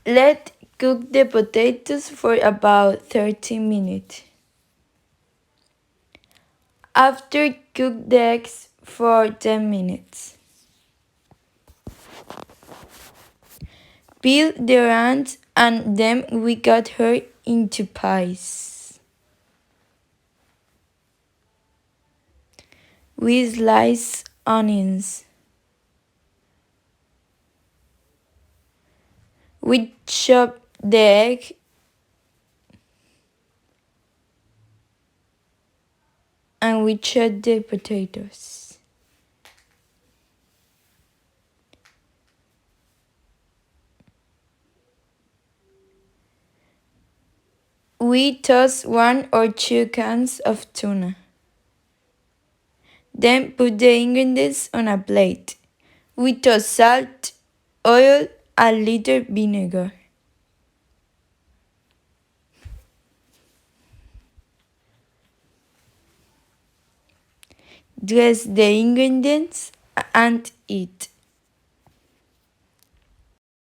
Let cook the potatoes for about 30 minutes. After, cook the eggs for 10 minutes. Peel the onions and then we cut her into pies. We slice onions. We chop the egg and we chop the potatoes. We toss 1 or 2 cans of tuna. Then put the ingredients on a plate. We toss salt, oil, a little vinegar. Dress the ingredients and eat.